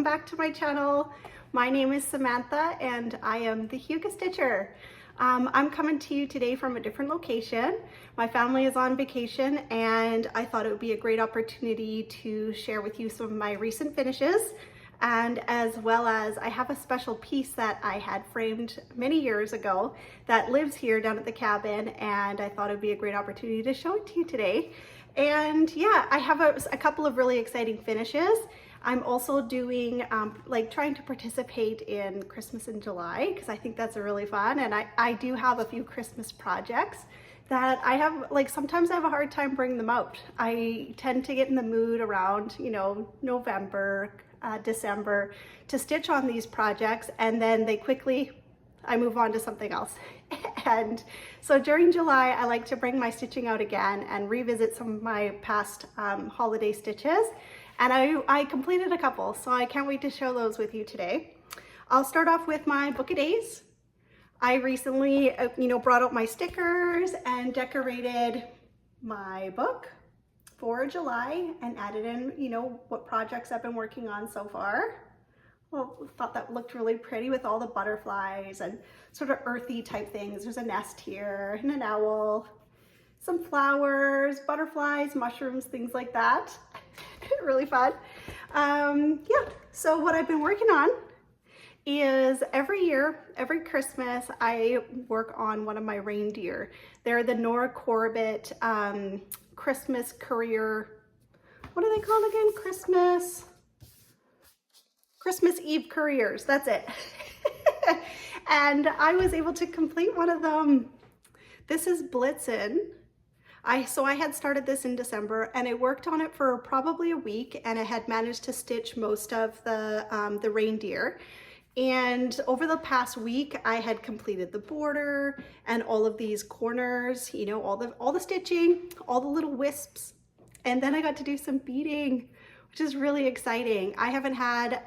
back to my channel. My name is Samantha and I am the Hygge Stitcher. I'm coming to you today from a different location. My family is on vacation and I thought it would be a great opportunity to share with you some of my recent finishes, and as well as I have a special piece that I had framed many years ago that lives here down at the cabin, and I thought it would be a great opportunity to show it to you today. And yeah, I have a couple of really exciting finishes. I'm also doing trying to participate in Christmas in July because I think that's really fun, and I do have a few Christmas projects that I have, sometimes I have a hard time bringing them out. I tend to get in the mood around, November, December to stitch on these projects, and then I move on to something else. And so during July, I like to bring my stitching out again and revisit some of my past holiday stitches. And I completed a couple, so I can't wait to show those with you today. I'll start off with my book of days. I recently, brought out my stickers and decorated my book for July and added in, what projects I've been working on so far. Well, thought that looked really pretty with all the butterflies and sort of earthy type things. There's a nest here and an owl, some flowers, butterflies, mushrooms, things like that. Really fun. Yeah, so what I've been working on is every year, every Christmas, I work on one of my reindeer. They're the Nora Corbett Christmas courier. What are they called again? Christmas Eve couriers, that's it. And I was able to complete one of them. This is Blitzen. So I had started this in December and I worked on it for probably a week, and I had managed to stitch most of the reindeer. And over the past week, I had completed the border and all of these corners, all the stitching, all the little wisps. And then I got to do some beading, which is really exciting. I haven't had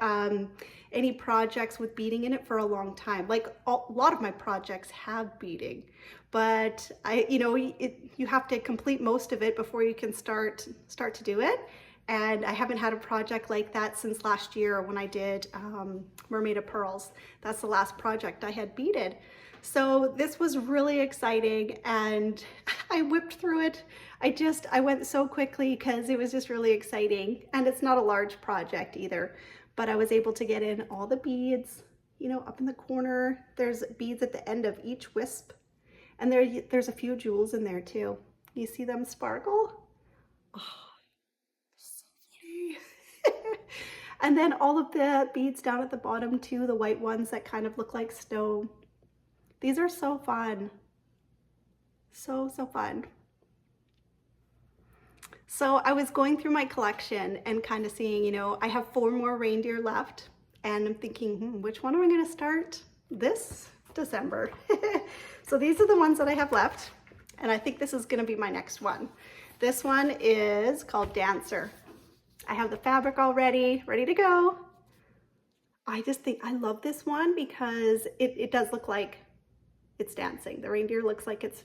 any projects with beading in it for a long time. A lot of my projects have beading, but you have to complete most of it before you can start to do it. And I haven't had a project like that since last year when I did Mermaid of Pearls. That's the last project I had beaded. So this was really exciting and I whipped through it. I went so quickly because it was just really exciting, and it's not a large project either, but I was able to get in all the beads, up in the corner. There's beads at the end of each wisp, and there's a few jewels in there too. You see them sparkle? Oh, so pretty. And then all of the beads down at the bottom too, the white ones that kind of look like snow. These are so fun. So fun. So I was going through my collection and kind of seeing, I have 4 more reindeer left, and I'm thinking, which one am I going to start this December? So these are the ones that I have left, and I think this is going to be my next one. This one is called Dancer. I have the fabric already, ready to go. I just think I love this one because it does look like it's dancing. The reindeer looks like it's,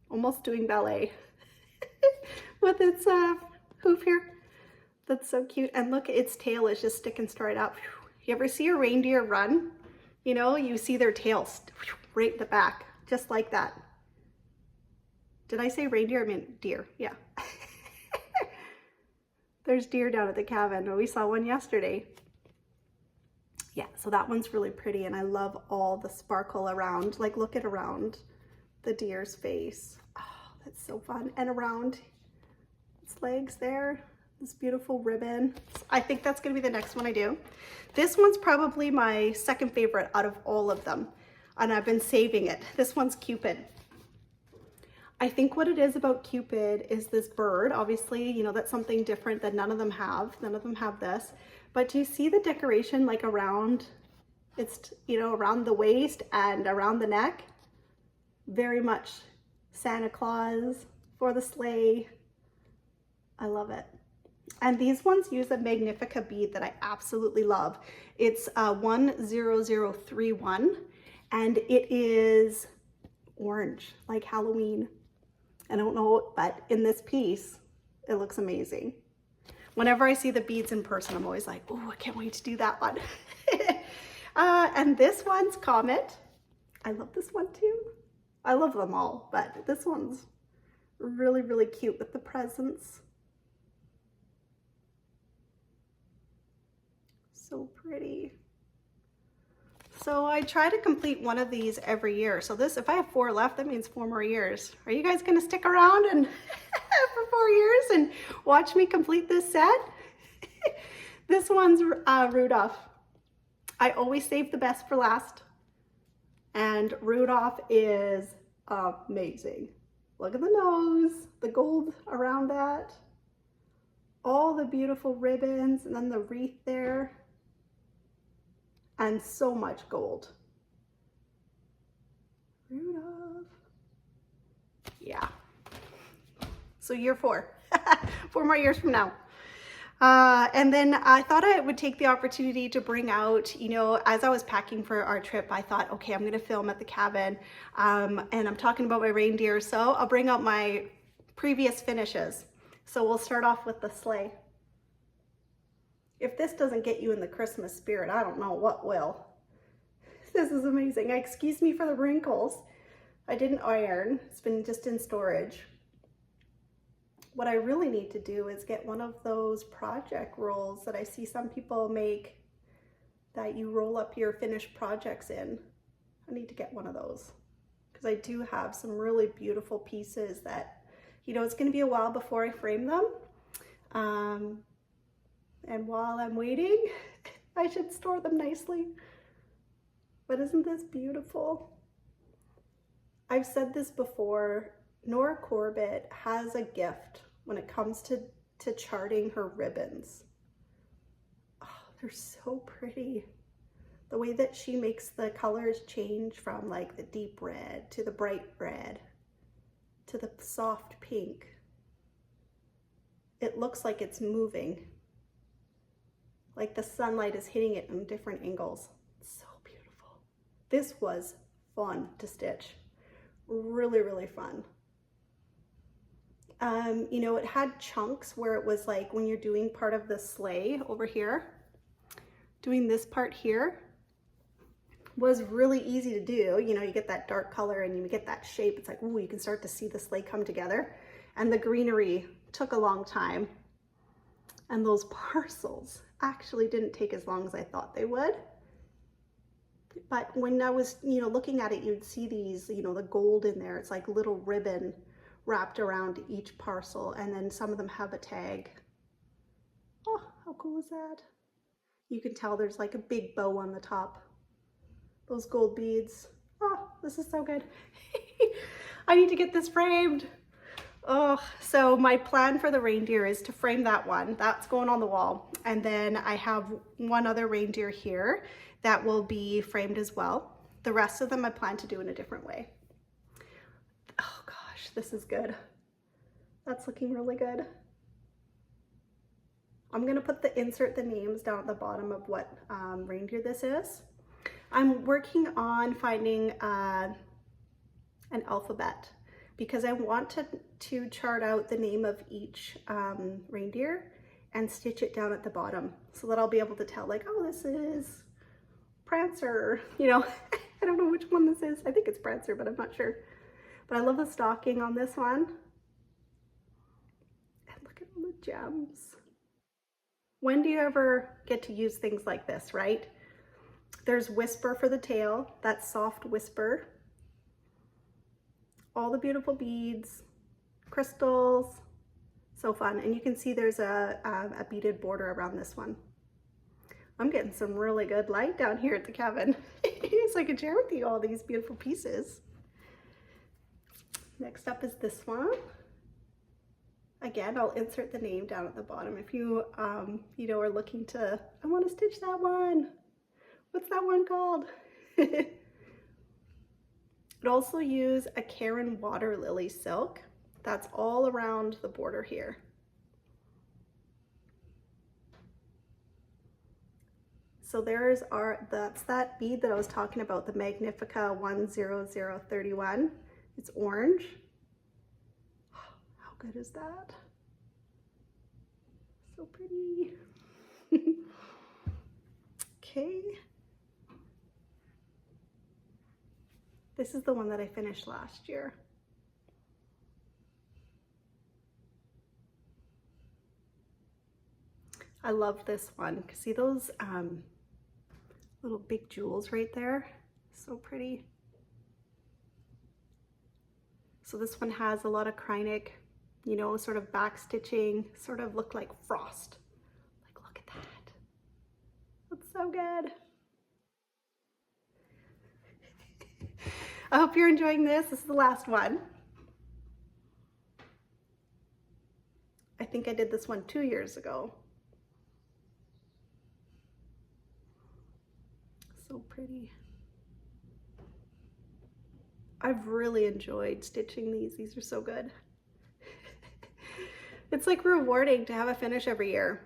almost doing ballet with its hoof here. That's so cute. And look, its tail is just sticking straight up. You ever see a reindeer run? You see their tails right at the back, just like that. Did I say reindeer? I meant deer. Yeah. There's deer down at the cabin. We saw one yesterday. Yeah, so that one's really pretty, and I love all the sparkle around. Look at around the deer's face. Oh, that's so fun. And around its legs there, this beautiful ribbon. I think that's gonna be the next one I do. This one's probably my second favorite out of all of them, and I've been saving it. This one's Cupid. I think what it is about Cupid is this bird. Obviously, that's something different that none of them have. None of them have this. But do you see the decoration around, it's, around the waist and around the neck? Very much Santa Claus for the sleigh. I love it. And these ones use a Magnifica bead that I absolutely love. It's 10031, and it is orange, like Halloween. I don't know, but in this piece, it looks amazing. Whenever I see the beads in person, I'm always like, oh, I can't wait to do that one. And this one's Comet. I love this one too. I love them all, but this one's really, really cute with the presents. So pretty. So I try to complete one of these every year. So this, if I have 4 left, that means 4 more years. Are you guys gonna stick around and for 4 years and watch me complete this set? This one's Rudolph. I always save the best for last. And Rudolph is amazing. Look at the nose, the gold around that, all the beautiful ribbons, and then the wreath there, and so much gold. Rudolph. Yeah. So year 4, 4 more years from now. And then I thought I would take the opportunity to bring out, you know, as I was packing for our trip, I thought, okay, I'm going to film at the cabin, and I'm talking about my reindeer, so I'll bring out my previous finishes. So we'll start off with the sleigh. If this doesn't get you in the Christmas spirit, I don't know what will. This is amazing. Excuse me for the wrinkles. I didn't iron. It's been just in storage. What I really need to do is get one of those project rolls that I see some people make that you roll up your finished projects in. I need to get one of those because I do have some really beautiful pieces that, you know, it's going to be a while before I frame them. And while I'm waiting, I should store them nicely. But isn't this beautiful? I've said this before, Nora Corbett has a gift when it comes to charting her ribbons. Oh, they're so pretty. The way that she makes the colors change from like the deep red to the bright red to the soft pink. It looks like it's moving. Like the sunlight is hitting it in different angles. It's so beautiful. This was fun to stitch. Really, really fun. You know, it had chunks where it was like when you're doing part of the sleigh over here, doing this part here was really easy to do. You know, you get that dark color and you get that shape. It's like, ooh, you can start to see the sleigh come together. And the greenery took a long time. And those parcels actually didn't take as long as I thought they would. But when I was, you know, looking at it, you'd see these, you know, the gold in there. It's like little ribbon wrapped around each parcel, and then some of them have a tag. Oh, how cool is that? You can tell there's like a big bow on the top. Those gold beads. Oh, this is so good. I need to get this framed. Oh, so my plan for the reindeer is to frame that one. That's going on the wall. And then I have one other reindeer here that will be framed as well. The rest of them I plan to do in a different way. Oh gosh, this is good. That's looking really good. I'm gonna put insert the names down at the bottom of what reindeer this is. I'm working on finding an alphabet because I want to chart out the name of each reindeer and stitch it down at the bottom so that I'll be able to tell, like, oh, this is Prancer, you know. I don't know which one this is. I think it's Prancer, but I'm not sure. But I love the stocking on this one. And look at all the gems. When do you ever get to use things like this, right? There's Whisper for the tail, that's soft whisper. All the beautiful beads, crystals, so fun. And you can see there's a beaded border around this one. I'm getting some really good light down here at the cabin. So I can share with you all these beautiful pieces. Next up is this one. Again, I'll insert the name down at the bottom if you, you know, are looking to, I want to stitch that one. What's that one called? I'd also use a Karen Water Lily silk. That's all around the border here. So that's that bead that I was talking about, the Magnifica 10031. It's orange. How good is that? So pretty. Okay. This is the one that I finished last year. I love this one. See those little big jewels right there? So pretty. So this one has a lot of Kreinik, you know, sort of back stitching, sort of look like frost. Like, look at that. That's so good. I hope you're enjoying this. This is the last one. I think I did this one 2 years ago. So pretty. I've really enjoyed stitching these. These are so good. It's like rewarding to have a finish every year.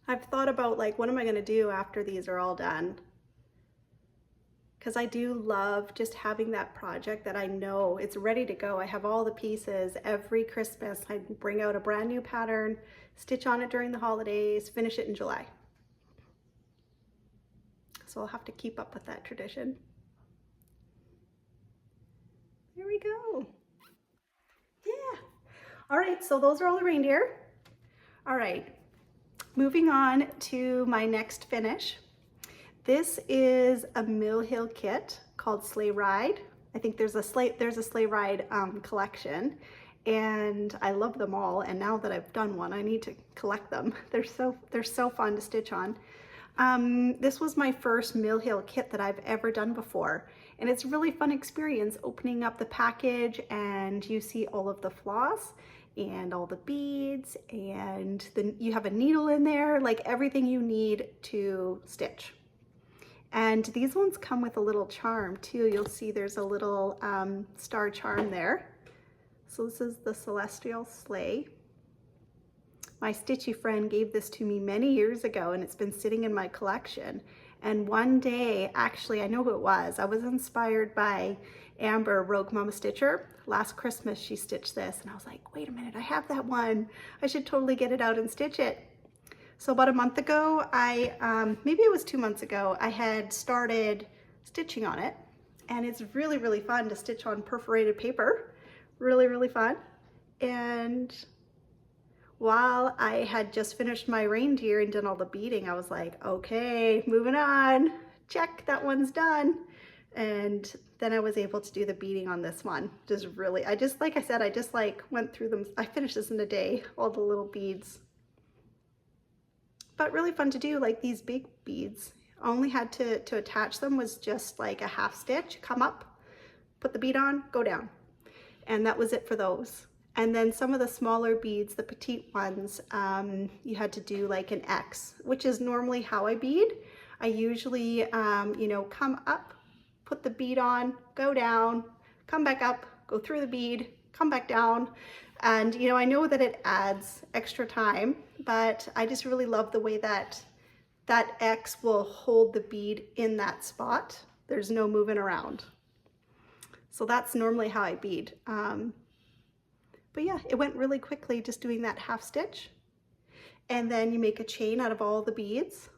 I've thought about like, what am I gonna do after these are all done? Because I do love just having that project that I know it's ready to go. I have all the pieces. Every Christmas I bring out a brand new pattern, stitch on it during the holidays, finish it in July. So I'll have to keep up with that tradition. There we go. Yeah. All right, so those are all the reindeer. All right, moving on to my next finish. This is a Mill Hill kit called Sleigh Ride. I think there's a Sleigh Ride collection, and I love them all. And now that I've done one, I need to collect them. They're so fun to stitch on. This was my first Mill Hill kit that I've ever done before, and it's a really fun experience opening up the package, and you see all of the floss and all the beads, and then you have a needle in there, like everything you need to stitch. And these ones come with a little charm too. You'll see there's a little star charm there. So this is the Celestial Sleigh. My Stitchy friend gave this to me many years ago, and it's been sitting in my collection. And one day, actually, I know who it was. I was inspired by Amber, Rogue Mama Stitcher. Last Christmas, she stitched this, and I was like, wait a minute, I have that one. I should totally get it out and stitch it. So about a month ago, maybe it was 2 months ago, I had started stitching on it, and it's really, really fun to stitch on perforated paper. Really, really fun. And while I had just finished my reindeer and done all the beading, I was like, okay, moving on. Check, that one's done. And then I was able to do the beading on this one. Just really, like I said, I just like went through them. I finished this in a day, all the little beads. But really fun to do, like these big beads. I only had to attach them was just like a half stitch, come up, put the bead on, go down. And that was it for those. And then some of the smaller beads, the petite ones, you had to do like an X, which is normally how I bead. I usually, you know, come up, put the bead on, go down, come back up, go through the bead, come back down. And, you know, I know that it adds extra time, but I just really love the way that that X will hold the bead in that spot. There's no moving around. So that's normally how I bead. But yeah, it went really quickly just doing that half stitch. And then you make a chain out of all the beads.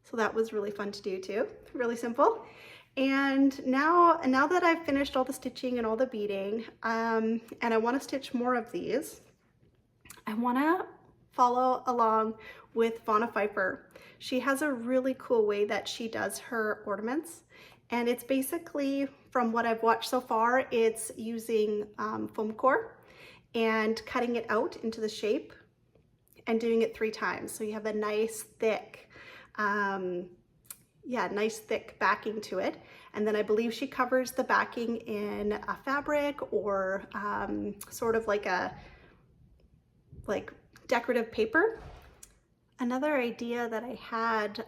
So that was really fun to do too, really simple. And now that I've finished all the stitching and all the beading, and I want to stitch more of these, I want to follow along with Vonna Pfeiffer. She has a really cool way that she does her ornaments. And it's basically, from what I've watched so far, it's using foam core and cutting it out into the shape and doing it 3 times. So you have a nice thick, nice thick backing to it. And then I believe she covers the backing in a fabric or sort of like a decorative paper. Another idea that I had,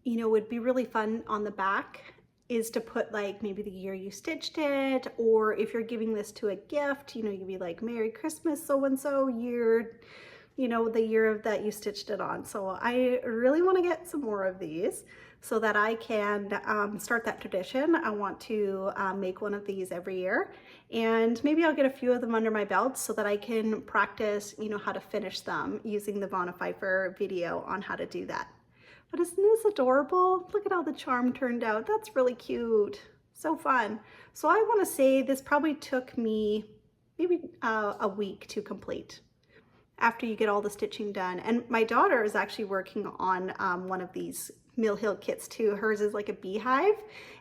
you know, would be really fun on the back is to put like maybe the year you stitched it, or if you're giving this to a gift, you know, you'd be like, Merry Christmas, so-and-so year, you know, the year that you stitched it on. So I really want to get some more of these. so that I can start that tradition. I want to make one of these every year, and maybe I'll get a few of them under my belt so that I can practice, you know, how to finish them using the Vonna Pfeiffer video on how to do that. But isn't this adorable? Look at how the charm turned out. That's really cute. So fun. So I want to say this probably took me maybe a week to complete after you get all the stitching done. And my daughter is actually working on one of these Mill Hill kits too. Hers is like a beehive,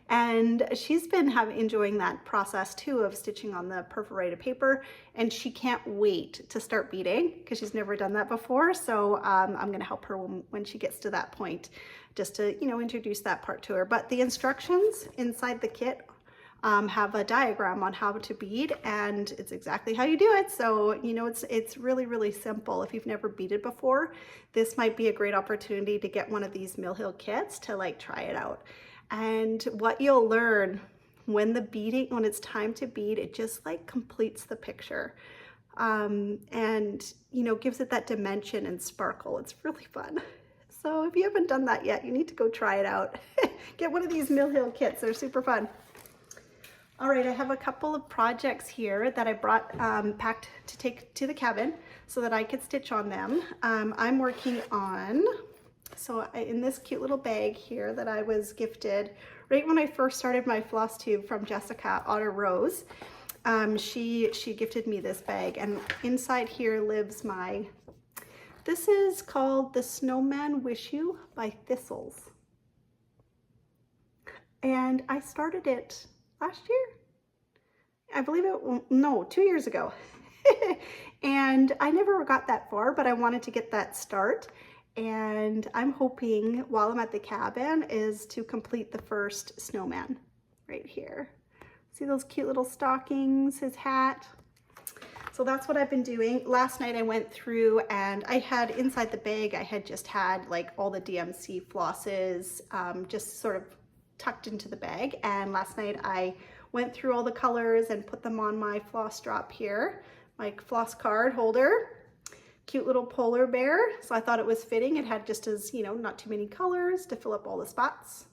and she's been enjoying that process too of stitching on the perforated paper, and she can't wait to start beading because she's never done that before. So I'm gonna help her when she gets to that point, just to, you know, introduce that part to her. But the instructions inside the kit have a diagram on how to bead, and it's exactly how you do it. So, you know, it's really, really simple. If you've never beaded before, this might be a great opportunity to get one of these Mill Hill kits to like try it out. And what you'll learn when it's time to bead, it just like completes the picture. And, you know, gives it that dimension and sparkle. It's really fun. So if you haven't done that yet, you need to go try it out. Get one of these Mill Hill kits. They're super fun. All right, I have a couple of projects here that I brought packed to take to the cabin so that I could stitch on them. I'm working on, in this cute little bag here that I was gifted right when I first started my Flosstube from Jessica Otter Rose. She gifted me this bag, and inside here lives this is called The Snowman Wish You by Thistles. And I started it last year, I believe no, 2 years ago. And I never got that far, but I wanted to get that start. And I'm hoping while I'm at the cabin is to complete the first snowman right here. See those cute little stockings, his hat. So that's what I've been doing. Last night I went through and I had inside the bag, I had just had like all the DMC flosses just sort of tucked into the bag. And last night I went through all the colors and put them on my floss drop here, my floss card holder. Cute little polar bear. So I thought it was fitting. It had just as, you know, not too many colors to fill up all the spots.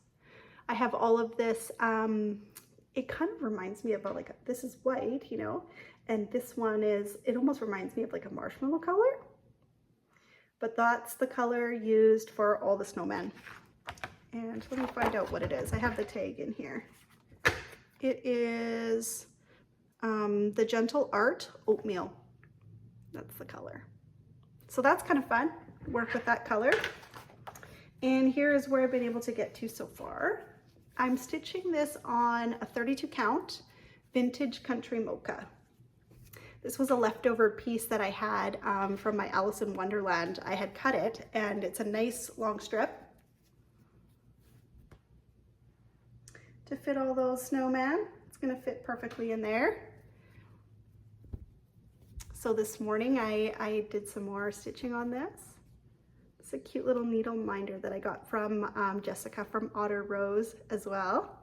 I have all of this, it kind of reminds me about like, this is white, you know, and this one is, it almost reminds me of like a marshmallow color, but that's the color used for all the snowmen. And let me find out what it is. I have the tag in here. It is the Gentle Art Oatmeal. That's the color. So that's kind of fun, work with that color. And here is where I've been able to get to so far. I'm stitching this on a 32 count vintage country mocha. This was a leftover piece that I had from my Alice in Wonderland. I had cut it, and it's a nice long strip to fit all those snowmen. It's gonna fit perfectly in there. So this morning I did some more stitching on this. It's a cute little needle minder that I got from Jessica from Otter Rose as well.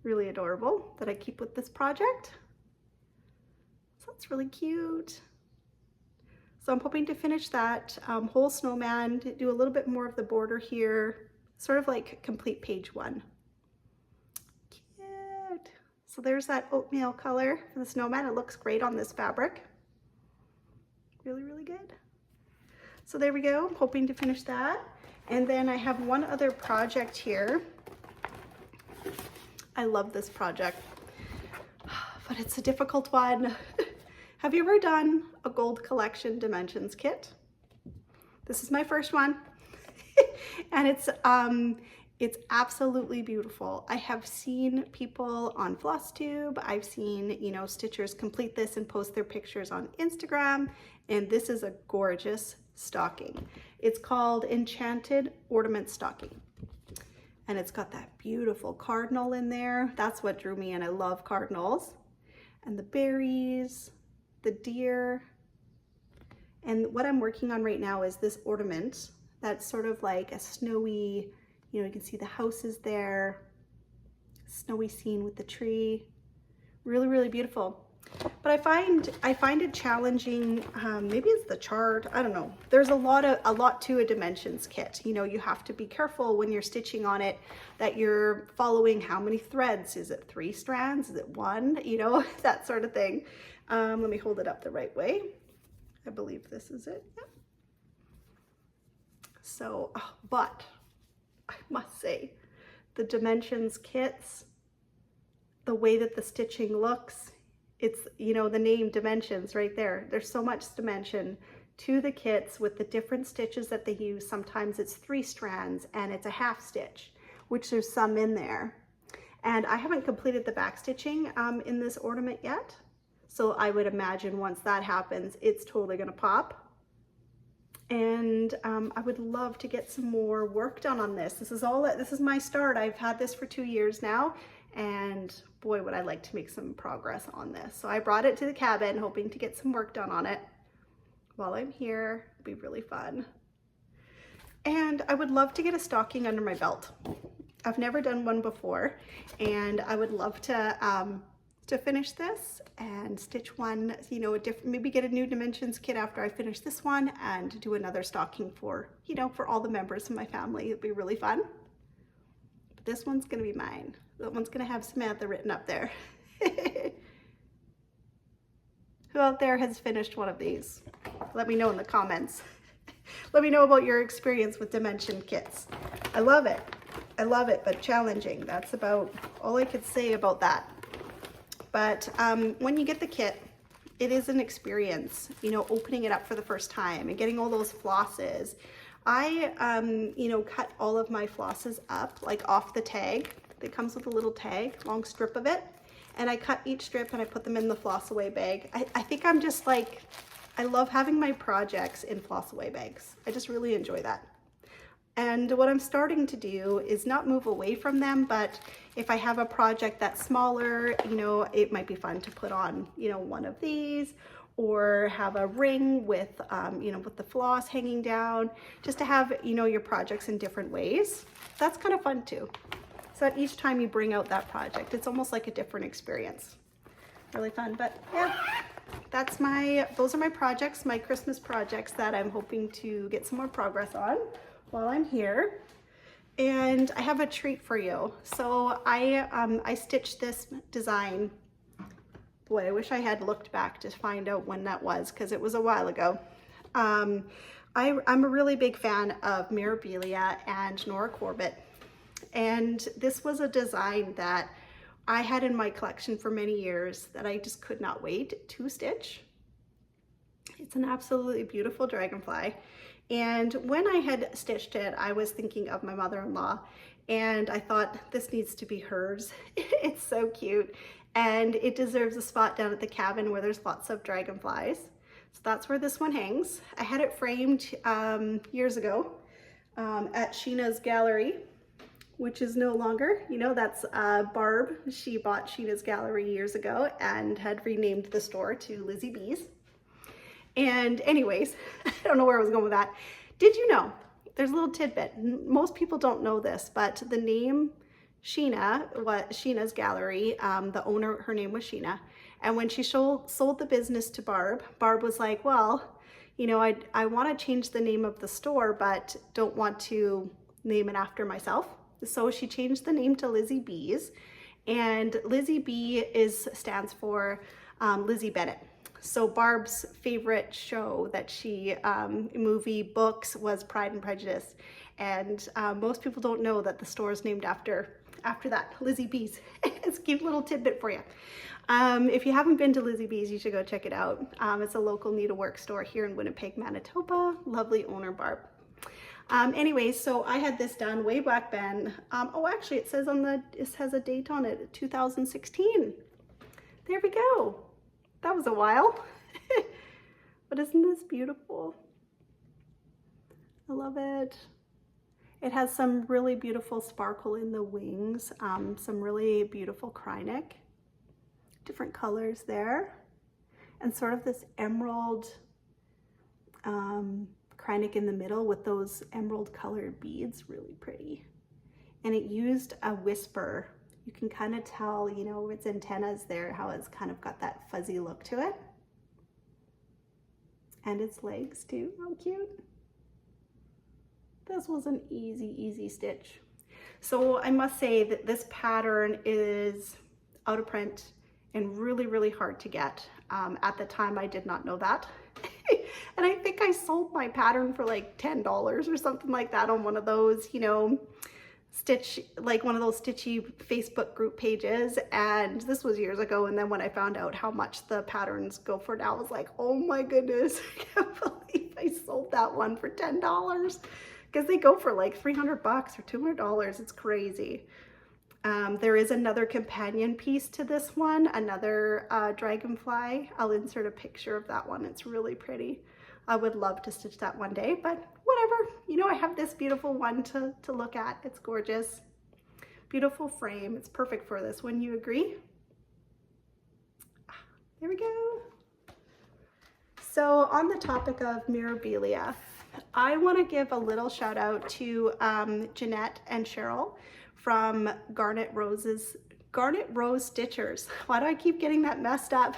Really adorable, that I keep with this project. So it's really cute. So I'm hoping to finish that whole snowman, to do a little bit more of the border here, sort of like complete page one. Cute. So there's that oatmeal color for the snowman. It looks great on this fabric. Really, really good. So there we go, I'm hoping to finish that. And then I have one other project here. I love this project, but it's a difficult one. Have you ever done a gold collection dimensions kit? This is my first one. And it's absolutely beautiful. I have seen people on Flosstube. I've seen, you know, stitchers complete this and post their pictures on Instagram. And this is a gorgeous stocking. It's called Enchanted Ornament Stocking. And it's got that beautiful cardinal in there. That's what drew me in. I love cardinals. And the berries, the deer. And what I'm working on right now is this ornament that's sort of like a snowy, you know, you can see the houses there, snowy scene with the tree. Really, really beautiful. But I find it challenging. Maybe it's the chart, I don't know. There's a lot to a dimensions kit. You know, you have to be careful when you're stitching on it that you're following how many threads. Is it 3 strands? Is it 1? You know, that sort of thing. Let me hold it up the right way. I believe this is it. Yeah. So, but I must say, the dimensions kits, the way that the stitching looks, it's, you know, the name dimensions right there. There's so much dimension to the kits with the different stitches that they use. Sometimes it's 3 strands and it's a half stitch, which there's some in there. And I haven't completed the back stitching in this ornament yet. So I would imagine once that happens, it's totally gonna pop. And I would love to get some more work done on this. This is my start. I've had this for 2 years now, and boy, would I like to make some progress on this. So I brought it to the cabin, hoping to get some work done on it while I'm here. It'll be really fun. And I would love to get a stocking under my belt. I've never done one before, and I would love to finish this and stitch one, you know, maybe get a new dimensions kit after I finish this one and do another stocking for, you know, for all the members of my family. It'd be really fun. But this one's gonna be mine. That one's gonna have Samantha written up there. Who out there has finished one of these? Let me know in the comments. Let me know about your experience with dimension kits. I love it, but challenging. That's about all I could say about that. But when you get the kit, it is an experience, you know, opening it up for the first time and getting all those flosses. I, you know, cut all of my flosses up, like off the tag. It comes with a little tag, long strip of it. And I cut each strip and I put them in the floss away bag. I think I'm just like, I love having my projects in floss away bags. I just really enjoy that. And what I'm starting to do is not move away from them, but if I have a project that's smaller, you know, it might be fun to put on, you know, one of these, or have a ring with, you know, with the floss hanging down, just to have, you know, your projects in different ways. That's kind of fun too. So that each time you bring out that project, it's almost like a different experience. Really fun, but yeah, those are my projects, my Christmas projects that I'm hoping to get some more progress on while I'm here. And I have a treat for you. So I stitched this design. Boy, I wish I had looked back to find out when that was, because it was a while ago. I'm a really big fan of Mirabilia and Nora Corbett. And this was a design that I had in my collection for many years that I just could not wait to stitch. It's an absolutely beautiful dragonfly. And when I had stitched it, I was thinking of my mother-in-law, and I thought, this needs to be hers. It's so cute, and it deserves a spot down at the cabin where there's lots of dragonflies. So that's where this one hangs. I had it framed years ago at Sheena's Gallery, which is no longer, you know, that's Barb. She bought Sheena's Gallery years ago and had renamed the store to Lizzie B's. And anyways, I don't know where I was going with that. Did you know, there's a little tidbit. Most people don't know this, but the name Sheena, Sheena's Gallery, the owner, her name was Sheena. And when she sold the business to Barb, Barb was like, well, you know, I want to change the name of the store, but don't want to name it after myself. So she changed the name to Lizzie B's, and Lizzie B stands for Lizzie Bennett. So Barb's favorite show that she, movie, books, was Pride and Prejudice. And most people don't know that the store is named after that, Lizzie B's. It's a cute little tidbit for you. If you haven't been to Lizzie B's, you should go check it out. It's a local needlework store here in Winnipeg, Manitoba. Lovely owner, Barb. Anyway, so I had this done way back then. Oh, actually, it says it has a date on it, 2016. There we go. That was a while. But isn't this beautiful? I love it. It has some really beautiful sparkle in the wings, some really beautiful cryneck, different colors there, and sort of this emerald cryneck in the middle with those emerald colored beads, really pretty. And it used a whisper You can kind of tell, you know, its antennas there, how it's kind of got that fuzzy look to it. And its legs too, how cute. This was an easy stitch. So I must say that this pattern is out of print and really hard to get. At the time I did not know that. And I think I sold my pattern for like $10 or something like that on one of those, you know, like one of those Stitchy Facebook group pages. And this was years ago. And then when I found out how much the patterns go for now, I was like, oh my goodness, I can't believe I sold that one for $10, because they go for like $300 or $200. It's crazy. There is another companion piece to this one, another Dragonfly. I'll insert a picture of that one. It's really pretty. I would love to stitch that one day, but whatever. You know, I have this beautiful one to look at. It's gorgeous. Beautiful frame. It's perfect for this. Wouldn't you agree? There we go. So on the topic of Mirabilia, I want to give a little shout out to Jeanette and Cheryl from Garnet Rose Stitchers. Why do I keep getting that messed up?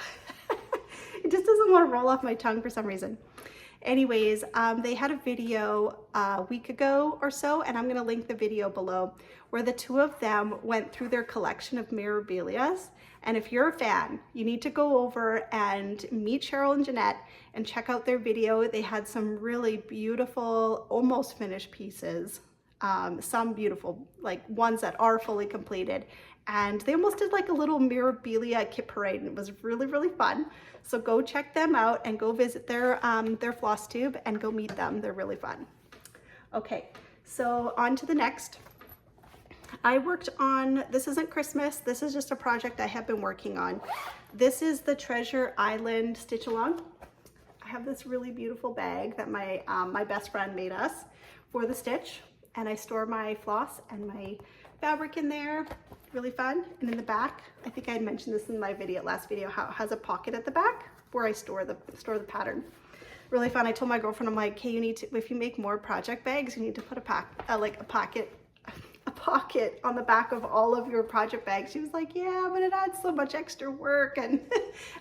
It just doesn't want to roll off my tongue for some reason. Anyways, they had a video a week ago or so, and I'm going to link the video below, where the two of them went through their collection of Mirabilias. And if you're a fan, you need to go over and meet Cheryl and Jeanette and check out their video. They had some really beautiful, almost finished pieces. Some beautiful, like ones that are fully completed. And they almost did like a little Mirabilia kit parade, and it was really fun. So go check them out and go visit their Flosstube and go meet them. They're really fun. Okay, so on to the next. I worked on, this isn't Christmas, this is just a project I have been working on. This is the Treasure Island Stitch Along. I have this really beautiful bag that my best friend made us for the stitch, and I store my floss and my fabric in there. Really fun. And in the back, I think I had mentioned this in my last video, how it has a pocket at the back where I store the pattern. Really fun. I told my girlfriend, I'm like, hey, you need to, if you make more project bags, you need to put a pocket on the back of all of your project bags. She was like, yeah, but it adds so much extra work and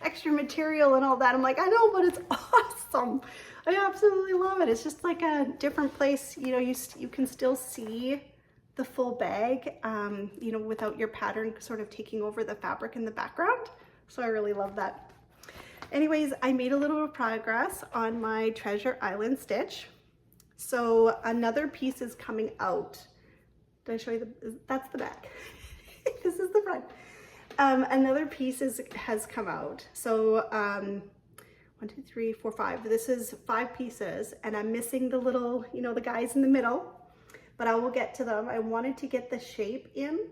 extra material and all that. I'm like, I know, but it's awesome. I absolutely love it. It's just like a different place. You know, you can still see the full bag, you know, without your pattern sort of taking over the fabric in the background. So I really love that. Anyways, I made a little progress on my Treasure Island stitch. So another piece is coming out. Did I show you that's the back. This is the front. Another piece has come out. So 1, 2, 3, 4, 5. This is 5 pieces, and I'm missing the little, you know, the guys in the middle. But I will get to them. I wanted to get the shape in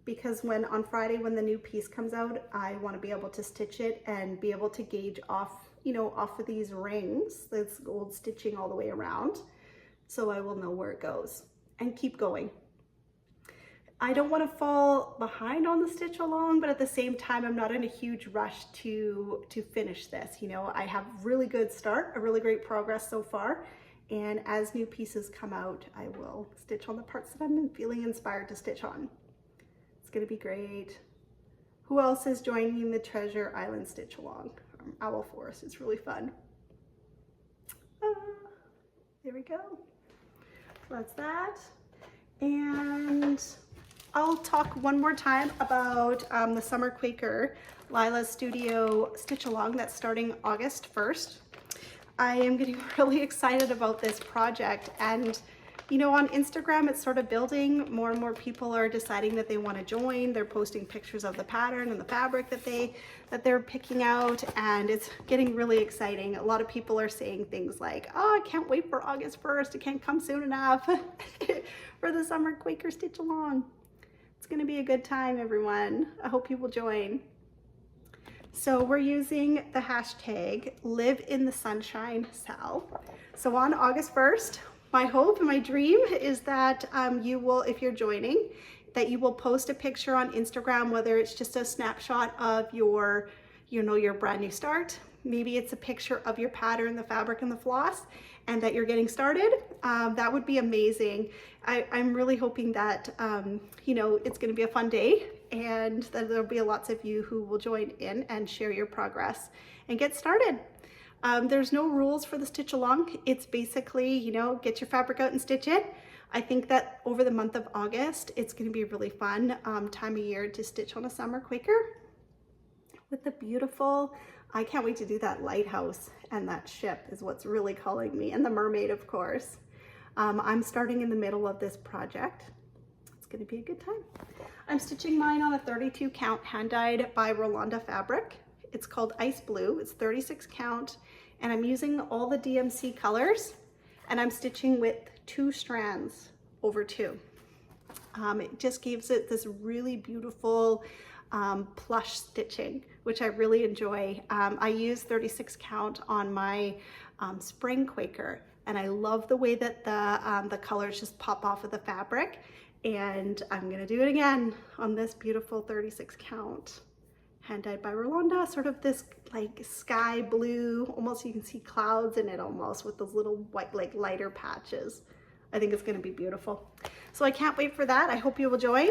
because on Friday when the new piece comes out, I want to be able to stitch it and be able to gauge off, you know, off of these rings, this gold stitching all the way around. So I will know where it goes and keep going. I don't want to fall behind on the stitch along, but at the same time, I'm not in a huge rush to finish this. You know, I have really good start, a really great progress so far. And as new pieces come out, I will stitch on the parts that I'm feeling inspired to stitch on. It's gonna be great. Who else is joining the Treasure Island Stitch Along from Owl Forest? It's really fun. There we go. So that's that. And I'll talk one more time about the Summer Quaker Lila Studio Stitch Along that's starting August 1st. I am getting really excited about this project, and you know, on Instagram it's sort of building. More and more people are deciding that they want to join. They're posting pictures of the pattern and the fabric that they're picking out, and it's getting really exciting. A lot of people are saying things like, oh, I can't wait for August 1st. It can't come soon enough for the Summer Quaker Stitch Along. It's going to be a good time, everyone. I hope you will join. So we're using the hashtag Live in the Sunshine Sal. So on August 1st, my hope and my dream is that you will, if you're joining, that you will post a picture on Instagram, whether it's just a snapshot of your, you know, your brand new start. Maybe it's a picture of your pattern, the fabric, and the floss, and that you're getting started, that would be amazing. I'm really hoping that, you know, it's going to be a fun day and that there'll be lots of you who will join in and share your progress and get started. There's no rules for the stitch along. It's basically, you know, get your fabric out and stitch it. I think that over the month of August, it's going to be a really fun time of year to stitch on a summer Quaker with the beautiful, I can't wait to do that lighthouse, and that ship is what's really calling me, and the mermaid, of course. I'm starting in the middle of this project. It's going to be a good time. I'm stitching mine on a 32 count hand dyed by Rolanda fabric. It's called Ice Blue. It's 36 count, and I'm using all the DMC colors, and I'm stitching with 2 strands over 2. It just gives it this really beautiful plush stitching, which I really enjoy. I use 36 count on my spring Quaker, and I love the way that the colors just pop off of the fabric, and I'm gonna do it again on this beautiful 36 count hand dyed by Rolanda, sort of this like sky blue, almost you can see clouds in it almost with those little white, like lighter patches. I think it's gonna be beautiful. So I can't wait for that. I hope you will join.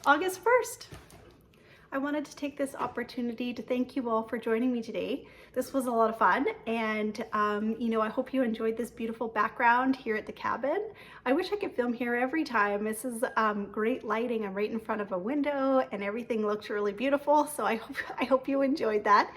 August 1st. I wanted to take this opportunity to thank you all for joining me today. This was a lot of fun, and you know, I hope you enjoyed this beautiful background here at the cabin. I wish I could film here every time. This is great lighting. I'm right in front of a window and everything looks really beautiful, so I hope you enjoyed that.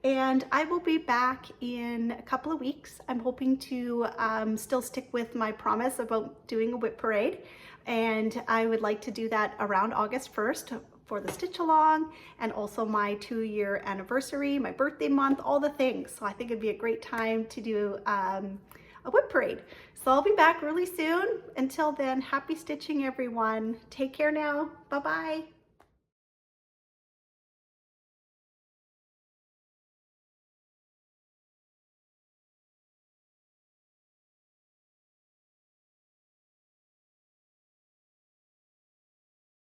And I will be back in a couple of weeks. I'm hoping to still stick with my promise about doing a whip parade, and I would like to do that around August 1st for the stitch along, and also my 2-year anniversary, my birthday month, all the things. So I think it'd be a great time to do a whip parade. So I'll be back really soon. Until then, happy stitching everyone. Take care now. Bye-bye.